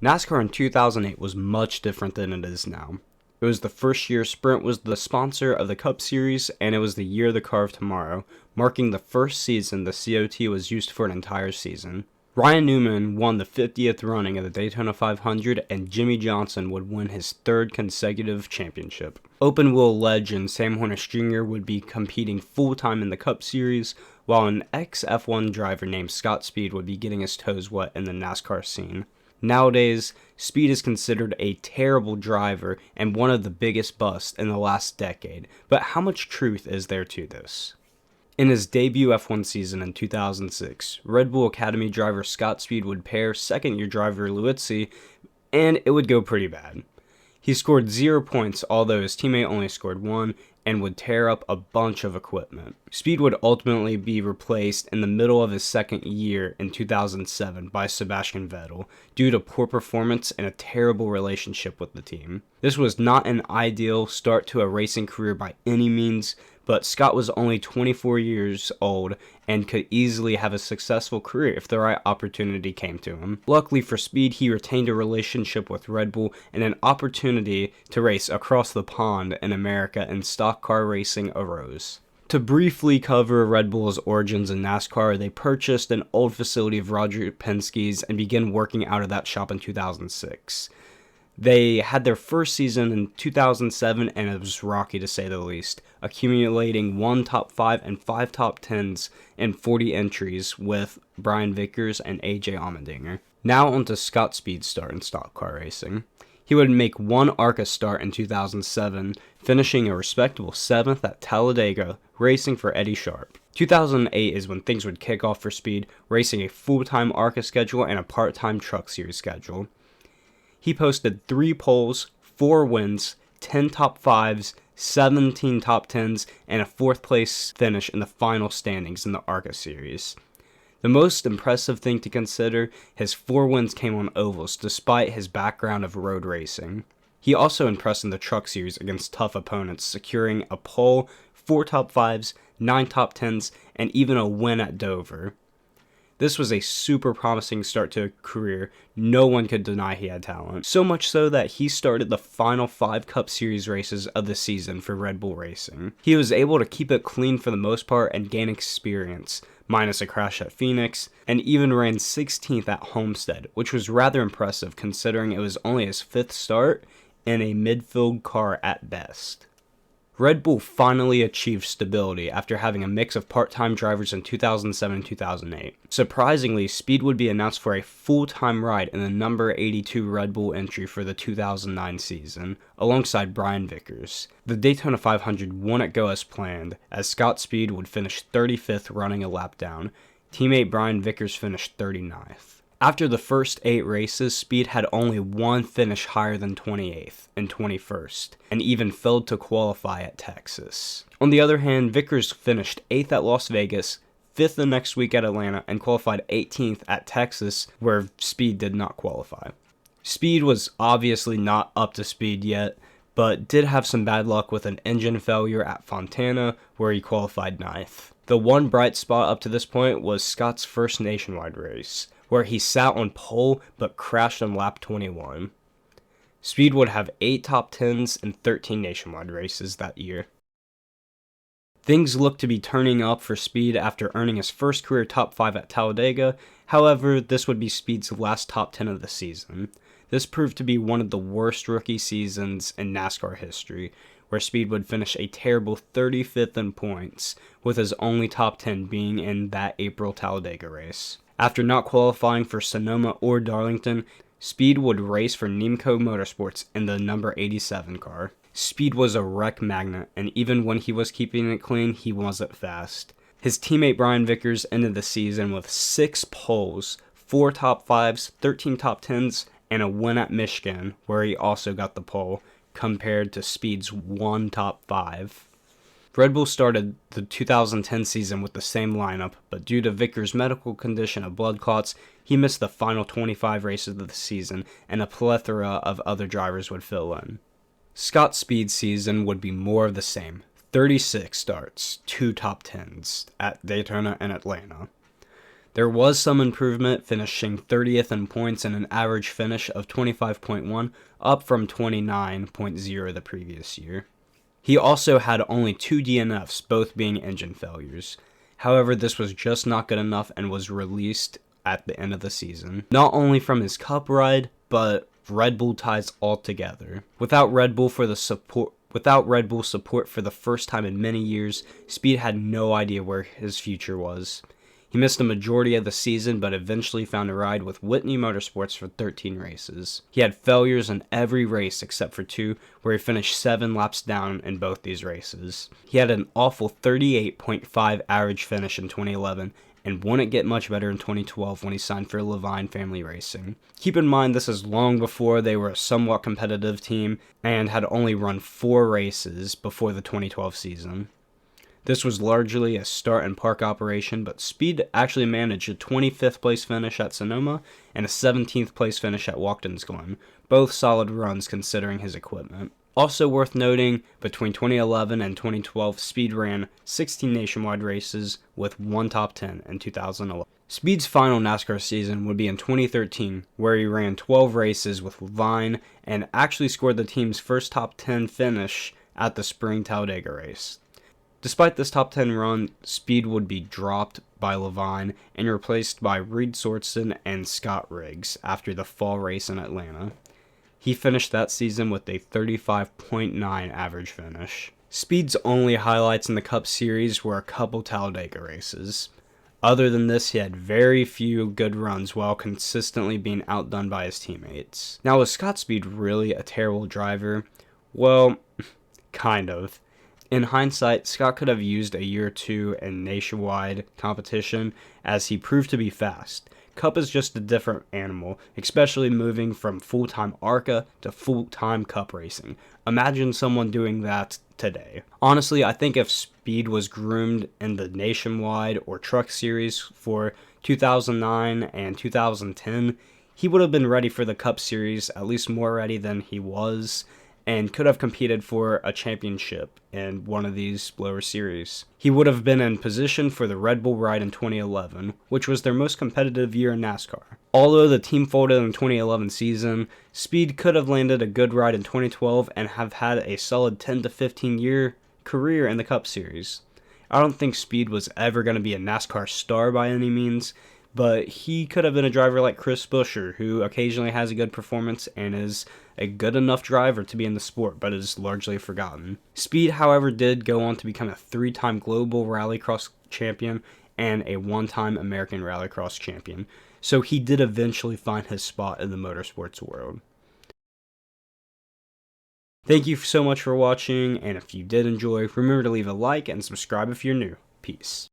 NASCAR in 2008 was much different than it is now. It was the first year Sprint was the sponsor of the Cup Series, and it was the year of the Car of Tomorrow, marking the first season the COT was used for an entire season. Ryan Newman won the 50th running of the Daytona 500, and Jimmy Johnson would win his third consecutive championship. Open wheel legend Sam Hornish Jr. would be competing full-time in the Cup Series, while an ex-F1 driver named Scott Speed would be getting his toes wet in the NASCAR scene. Nowadays, Speed is considered a terrible driver and one of the biggest busts in the last decade, but how much truth is there to this? In his debut F1 season in 2006, Red Bull Academy driver Scott Speed would pair second-year driver Luizzi, and it would go pretty bad. He scored 0 points, although his teammate only scored 1, and would tear up a bunch of equipment. Speed would ultimately be replaced in the middle of his second year in 2007 by Sebastian Vettel due to poor performance and a terrible relationship with the team. This was not an ideal start to a racing career by any means, but Scott was only 24 years old and could easily have a successful career if the right opportunity came to him. Luckily for Speed, he retained a relationship with Red Bull and an opportunity to race across the pond in America in stock car racing arose. To briefly cover Red Bull's origins in NASCAR, they purchased an old facility of Roger Penske's and began working out of that shop in 2006. They had their first season in 2007, and it was rocky to say the least, accumulating 1 top 5 and 5 top 10s in 40 entries with Brian Vickers and AJ Allmendinger. Now onto Scott Speed's start in stock car racing. He would make 1 ARCA start in 2007, finishing a respectable 7th at Talladega, racing for Eddie Sharp. 2008 is when things would kick off for Speed, racing a full-time ARCA schedule and a part-time Truck Series schedule. He posted 3 poles, 4 wins, 10 top 5s, 17 top 10s, and a 4th place finish in the final standings in the ARCA series. The most impressive thing to consider, his 4 wins came on ovals despite his background of road racing. He also impressed in the Truck Series against tough opponents, securing a pole, 4 top 5s, 9 top 10s, and even a win at Dover. This was a super promising start to a career. No one could deny he had talent. So much so that he started the final 5 Cup Series races of the season for Red Bull Racing. He was able to keep it clean for the most part and gain experience, minus a crash at Phoenix, and even ran 16th at Homestead, which was rather impressive considering it was only his 5th start in a midfield car at best. Red Bull finally achieved stability after having a mix of part-time drivers in 2007 and 2008. Surprisingly, Speed would be announced for a full-time ride in the number 82 Red Bull entry for the 2009 season, alongside Brian Vickers. The Daytona 500 wouldn't go as planned, as Scott Speed would finish 35th running a lap down. Teammate Brian Vickers finished 39th. After the first 8 races, Speed had only 1 finish higher than 28th and 21st, and even failed to qualify at Texas. On the other hand, Vickers finished 8th at Las Vegas, 5th the next week at Atlanta, and qualified 18th at Texas, where Speed did not qualify. Speed was obviously not up to speed yet, but did have some bad luck with an engine failure at Fontana, where he qualified 9th. The one bright spot up to this point was Scott's first nationwide race, where he sat on pole but crashed on lap 21. Speed would have 8 top 10s and 13 nationwide races that year. Things looked to be turning up for Speed after earning his first career top 5 at Talladega. However, this would be Speed's last top 10 of the season. This proved to be one of the worst rookie seasons in NASCAR history, where Speed would finish a terrible 35th in points, with his only top 10 being in that April Talladega race. After not qualifying for Sonoma or Darlington, Speed would race for Nemco Motorsports in the number 87 car. Speed was a wreck magnet, and even when he was keeping it clean, he wasn't fast. His teammate Brian Vickers ended the season with 6 poles, 4 top 5s, 13 top 10s, and a win at Michigan, where he also got the pole, compared to Speed's 1 top 5. Red Bull started the 2010 season with the same lineup, but due to Vickers' medical condition of blood clots, he missed the final 25 races of the season, and a plethora of other drivers would fill in. Scott Speed's season would be more of the same. 36 starts, 2 top 10s at Daytona and Atlanta. There was some improvement, finishing 30th in points and an average finish of 25.1, up from 29.0 the previous year. He also had only 2 DNFs, both being engine failures. However, this was just not good enough and was released at the end of the season. Not only from his Cup ride, but Red Bull ties altogether. Without Red Bull support for the first time in many years, Speed had no idea where his future was. He missed a majority of the season, but eventually found a ride with Whitney Motorsports for 13 races. He had failures in every race except for 2, where he finished 7 laps down in both these races. He had an awful 38.5 average finish in 2011, and wouldn't get much better in 2012 when he signed for Levine Family Racing. Keep in mind, this is long before they were a somewhat competitive team and had only run 4 races before the 2012 season. This was largely a start and park operation, but Speed actually managed a 25th place finish at Sonoma and a 17th place finish at Watkins Glen, both solid runs considering his equipment. Also worth noting, between 2011 and 2012, Speed ran 16 nationwide races with 1 top 10 in 2011. Speed's final NASCAR season would be in 2013, where he ran 12 races with Levine and actually scored the team's first top 10 finish at the Spring Talladega race. Despite this top 10 run, Speed would be dropped by Levine and replaced by Reed Sorenson and Scott Riggs after the fall race in Atlanta. He finished that season with a 35.9 average finish. Speed's only highlights in the Cup Series were a couple Talladega races. Other than this, he had very few good runs while consistently being outdone by his teammates. Now, was Scott Speed really a terrible driver? Well, kind of. In hindsight, Scott could have used a year or 2 in nationwide competition, as he proved to be fast. Cup is just a different animal, especially moving from full-time ARCA to full-time Cup racing. Imagine someone doing that today. Honestly, I think if Speed was groomed in the nationwide or truck series for 2009 and 2010, he would have been ready for the Cup series, at least more ready than he was, and could have competed for a championship in one of these lower series. He would have been in position for the Red Bull ride in 2011, which was their most competitive year in NASCAR. Although the team folded in the 2011 season, Speed could have landed a good ride in 2012 and have had a solid 10 to 15 year career in the Cup Series. I don't think Speed was ever going to be a NASCAR star by any means, but he could have been a driver like Chris Buescher, who occasionally has a good performance and is a good enough driver to be in the sport, but is largely forgotten. Speed, however, did go on to become a 3-time global rallycross champion and a 1-time American rallycross champion, so he did eventually find his spot in the motorsports world. Thank you so much for watching, and if you did enjoy, remember to leave a like and subscribe if you're new. Peace.